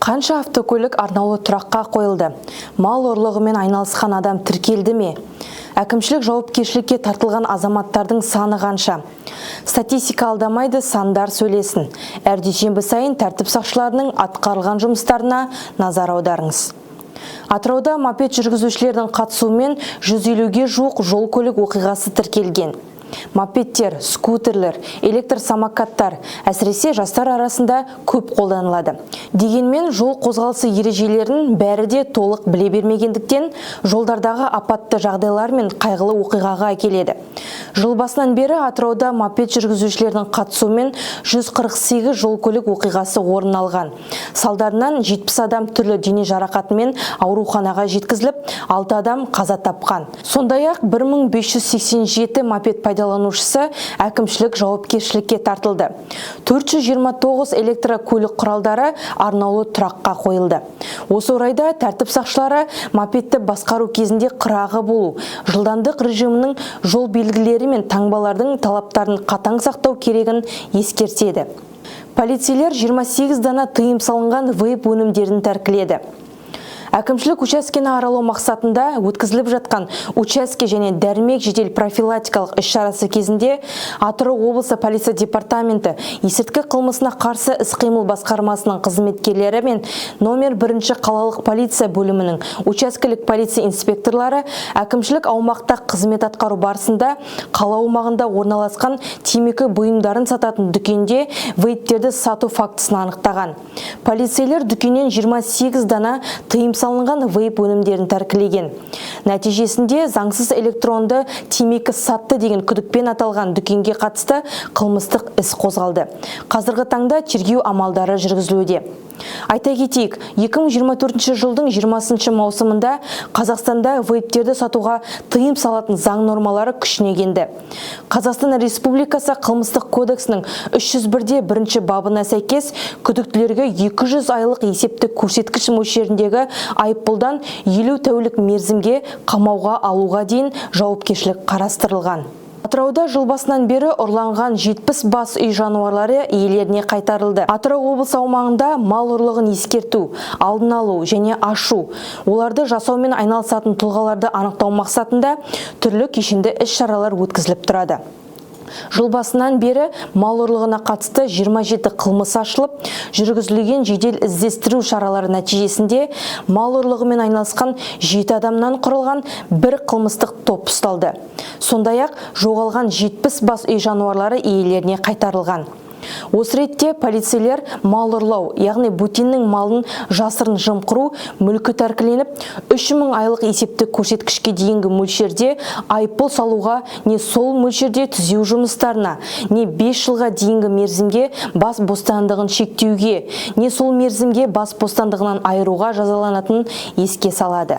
Қанша автокөлік арнаулы тұраққа қойылды? Мал ұрлығымен айналысқан адам тіркелді ме? Әкімшілік жауапкершілікке тартылған азаматтардың саны қанша? Статистика алдамайды, сандар сөйлесін. Әр дүйсенбі сайын тәртіп сақшыларының атқарылған жұмыстарына назар аударыңыз. Атырауда мопед жүргізушілердің қатысуымен 150-ге жуық жол көлік оқиғасы тіркелген. Мопедтер, скутерлер, электр самокаттар әсіресе жастар арасында көп қолданылады. Дегенмен жол қозғалысы ережелерін бәрі де толық біле бермегендіктен жолдардағы апатты жағдайлар мен қайғылы оқиғаға әкеледі. Жыл басынан бері Атырауда мопед жүргізушілердің қатысуымен 148 жол көлік оқиғасы орын алған. Салдарынан 70 адам түрлі дене жарақатымен ауруханаға жеткізіліп, 6 адам қаза тапқан. Сондай-ақ 1587 мопед пайдаланушысы әкімшілік жауапкершілікке тартылды. 429 электрокөлік құралдары арнаулы тұраққа қойылды. Осы орайда тәртіп сақшылары мопедті басқару кезінде қырағы болу, жылдамдық режимінің жол белгілері мен таңбалардың талаптарын қатаң сақтау керегін ескертеді. Полицейлер 28 дана тыйым салынған вейп өнімдерін тәркіледі. Әкімшілік учаскені аралау мақсатында өткізіліп жатқан учаске және дәрмек жедел профилактикалық іс-шарасы кезінде Атырау облысы полиция департаменті есірткі қылмысына қарсы іс-қимыл басқармасының қызметкерлері мен номер 1 қалалық полиция бөлімінің учаскелік полиция инспекторлары әкімшілік аумақта қызмет атқару барысында қала аумағында орналасқан темекі бұйымдарын сататын дүкенде вейптерді сату фактісін анықтаған. Полицейлер дүкеннен 28 дана тыйым салынған вейп өнімдерін тәркілеген. Нәтижесінде заңсыз электронды темекі сатты деген күдікпен аталған дүкенге қатысты қылмыстық іс қозғалды. Қазіргі таңда тергеу амалдары жүргізілуде. Айта кетейік, 2024 жылдың 20 маусымында Қазақстанда вейптерді сатуға тыйым салатын заң нормалары күшіне енді. Қазақстан Республикасы қылмыстық кодексінің 301-де 1 бабына сәйкес күдіктілерге 200 айлық есептік көрсеткіш мөлшеріндегі айыппұлдан 50 тәулік мерзімге қамауға алуға дейін жауапкершілік қарастырылған. Атырауда жыл басынан бері ұрланған 70 бас үй жануарлары иелеріне қайтарылды. Атырау облысы аумағында мал ұрлығын ескерту, алдын алу және ашу, оларды жасаумен айналысатын тұлғаларды анықтау мақсатында түрлі кешенді іс-шаралар өткізіліп тұрады. Жыл басынан бері мал ұрлығына қатысты 27 қылмыс ашылып, жүргізілген жедел іздестіру шаралары нәтижесінде мал ұрлығымен айналысқан 7 адамнан құрылған бір қылмыстық топ ұсталды. Сондай-ақ жоғалған 70 бас үй жануарлары иелеріне қайтарылған. Осы ретте полицейлер мал ұрлау, яғни бөтеннің малын жасырын жымқыру, мүлкі тәркіленіп, 3000 айлық есептік көрсеткішке дейінгі мөлшерде айыппұл салуға, не сол мөлшерде түзеу жұмыстарына, не 5 жылға дейінгі мерзімге бас бостандығын шектеуге, не сол мерзімге бас бостандығынан айыруға жазаланатынын еске салады.